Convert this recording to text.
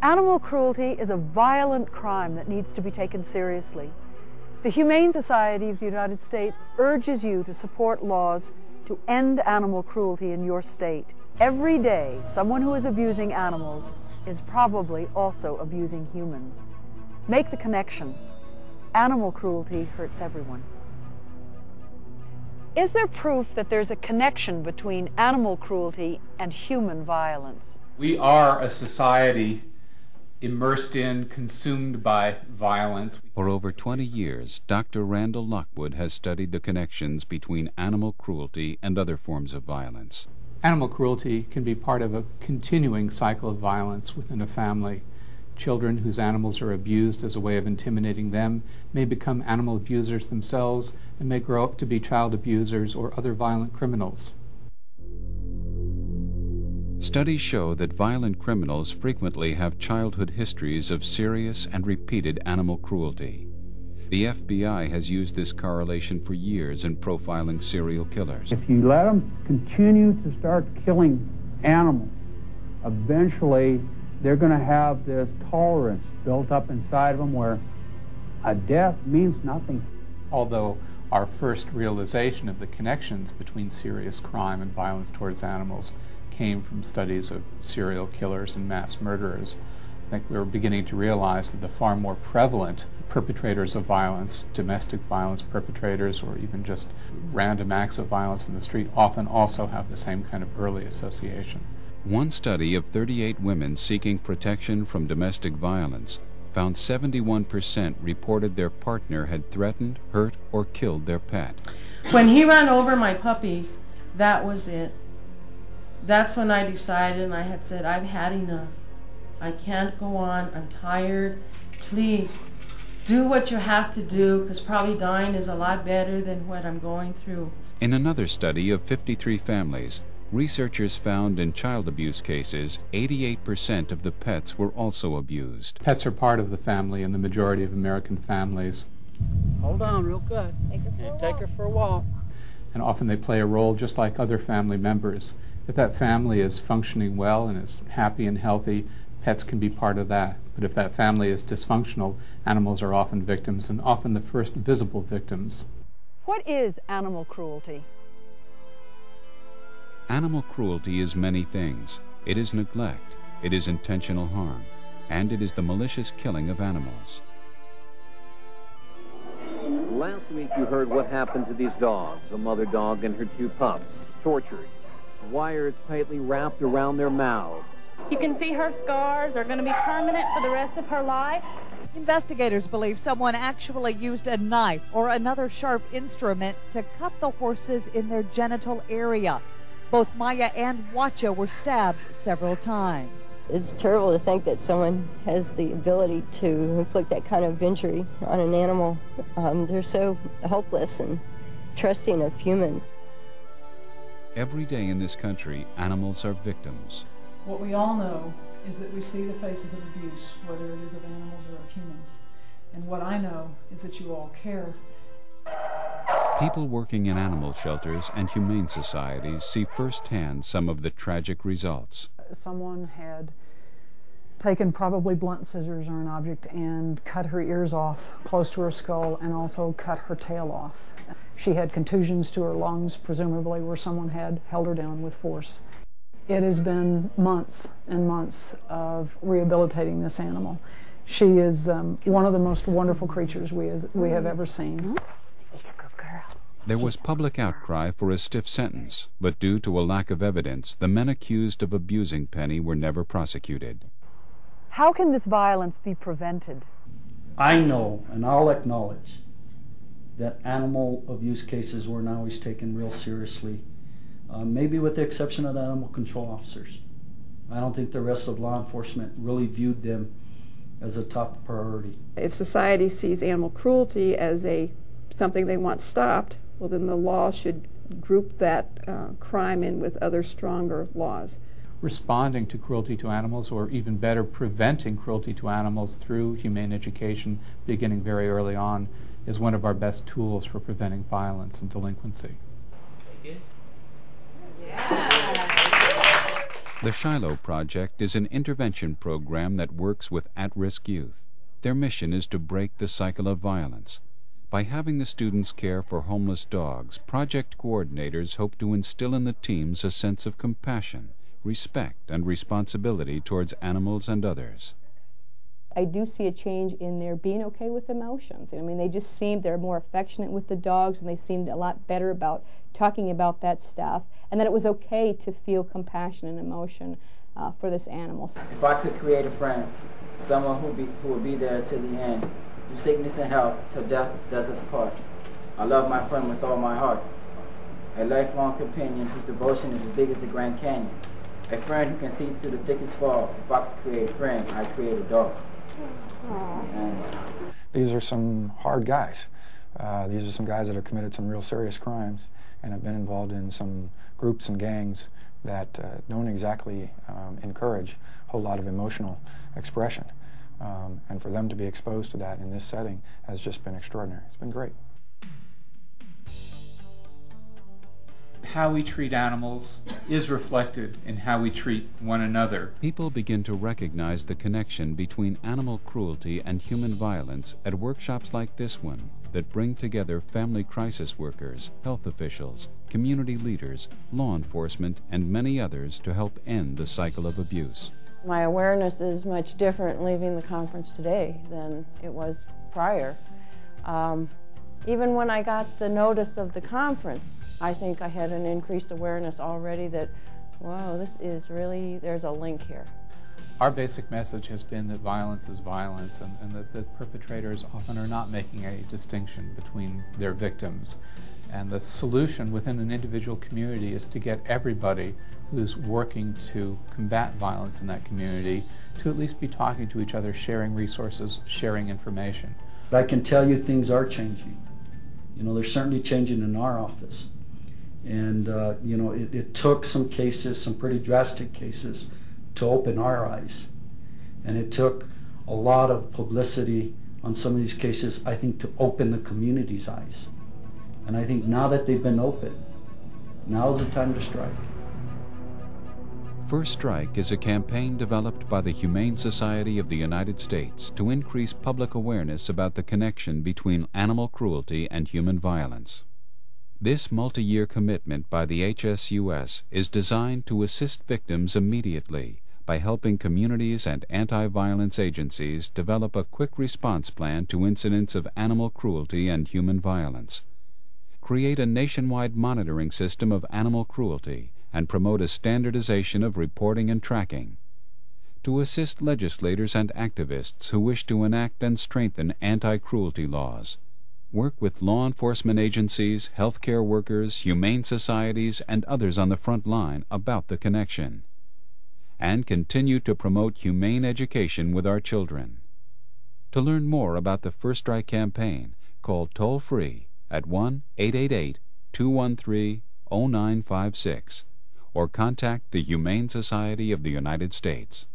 Animal cruelty is a violent crime that needs to be taken seriously. The Humane Society of the United States urges you to support laws to end animal cruelty in your state. Every day, someone who is abusing animals is probably also abusing humans. Make the connection. Animal cruelty hurts everyone. Is there proof that there's a connection between animal cruelty and human violence? We are a society immersed in, consumed by violence. For over 20 years, Dr. Randall Lockwood has studied the connections between animal cruelty and other forms of violence. Animal cruelty can be part of a continuing cycle of violence within a family. Children whose animals are abused as a way of intimidating them may become animal abusers themselves and may grow up to be child abusers or other violent criminals. Studies show that violent criminals frequently have childhood histories of serious and repeated animal cruelty. The FBI has used this correlation for years in profiling serial killers. If you let them continue to start killing animals, eventually they're going to have this tolerance built up inside of them where a death means nothing. Although our first realization of the connections between serious crime and violence towards animals came from studies of serial killers and mass murderers, I think we were beginning to realize that the far more prevalent perpetrators of violence, domestic violence perpetrators, or even just random acts of violence in the street, often also have the same kind of early association. One study of 38 women seeking protection from domestic violence found 71% reported their partner had threatened, hurt, or killed their pet. When he ran over my puppies, that was it. That's when I decided, and I had said, I've had enough. I can't go on. I'm tired. Please, do what you have to do, because probably dying is a lot better than what I'm going through. In another study of 53 families, researchers found in child abuse cases, 88% of the pets were also abused. Pets are part of the family in the majority of American families. Hold on real good. Take her for a walk. And often they play a role just like other family members. If that family is functioning well and is happy and healthy, pets can be part of that. But if that family is dysfunctional, animals are often victims, and often the first visible victims. What is animal cruelty? Animal cruelty is many things. It is neglect, it is intentional harm, and it is the malicious killing of animals. Last week you heard what happened to these dogs, a mother dog and her two pups, tortured, wires tightly wrapped around their mouths. You can see her scars are going to be permanent for the rest of her life. Investigators believe someone actually used a knife or another sharp instrument to cut the horses in their genital area. Both Maya and Wacha were stabbed several times. It's terrible to think that someone has the ability to inflict that kind of injury on an animal. They're so helpless and trusting of humans. Every day in this country, animals are victims. What we all know is that we see the faces of abuse, whether it is of animals or of humans. And what I know is that you all care. People working in animal shelters and humane societies see firsthand some of the tragic results. Someone had taken probably blunt scissors or an object and cut her ears off close to her skull and also cut her tail off. She had contusions to her lungs, presumably where someone had held her down with force. It has been months and months of rehabilitating this animal. She is one of the most wonderful creatures we have ever seen. She's a good girl. There was public outcry for a stiff sentence, but due to a lack of evidence, the men accused of abusing Penny were never prosecuted. How can this violence be prevented? I know, and I'll acknowledge, that animal abuse cases were not always taken real seriously, maybe with the exception of the animal control officers. I don't think the rest of law enforcement really viewed them as a top priority. If society sees animal cruelty as something they want stopped, well then the law should group that crime in with other stronger laws. Responding to cruelty to animals, or even better, preventing cruelty to animals through humane education beginning very early on, is one of our best tools for preventing violence and delinquency. The Shiloh Project is an intervention program that works with at-risk youth. Their mission is to break the cycle of violence. By having the students care for homeless dogs, project coordinators hope to instill in the teams a sense of compassion, respect, and responsibility towards animals and others. I do see a change in their being okay with emotions. I mean, they're more affectionate with the dogs, and they seemed a lot better about talking about that stuff, and that it was okay to feel compassion and emotion for this animal. If I could create a friend, someone who would be there to the end, through sickness and health, till death does us part. I love my friend with all my heart. A lifelong companion whose devotion is as big as the Grand Canyon. A friend who can see through the thickest fog. If I could create a friend, I'd create a dog. These are some hard guys. These are some guys that have committed some real serious crimes and have been involved in some groups and gangs that don't exactly encourage a whole lot of emotional expression. And for them to be exposed to that in this setting has just been extraordinary. It's been great. How we treat animals is reflected in how we treat one another. People begin to recognize the connection between animal cruelty and human violence at workshops like this one that bring together family crisis workers, health officials, community leaders, law enforcement, and many others to help end the cycle of abuse. My awareness is much different leaving the conference today than it was prior. Even when I got the notice of the conference, I think I had an increased awareness already that, wow, this is really, there's a link here. Our basic message has been that violence is violence, and that the perpetrators often are not making a distinction between their victims. And the solution within an individual community is to get everybody who's working to combat violence in that community to at least be talking to each other, sharing resources, sharing information. But I can tell you things are changing. You know, they're certainly changing in our office. And, you know, it took some cases, some pretty drastic cases, to open our eyes. And it took a lot of publicity on some of these cases, I think, to open the community's eyes. And I think now that they've been opened, now's the time to strike. First Strike is a campaign developed by the Humane Society of the United States to increase public awareness about the connection between animal cruelty and human violence. This multi-year commitment by the HSUS is designed to assist victims immediately by helping communities and anti-violence agencies develop a quick response plan to incidents of animal cruelty and human violence, create a nationwide monitoring system of animal cruelty, and promote a standardization of reporting and tracking, to assist legislators and activists who wish to enact and strengthen anti-cruelty laws, work with law enforcement agencies, healthcare workers, humane societies, and others on the front line about the connection, and continue to promote humane education with our children. To learn more about the First Strike campaign, call toll-free at 1-888-213-0956 or contact the Humane Society of the United States.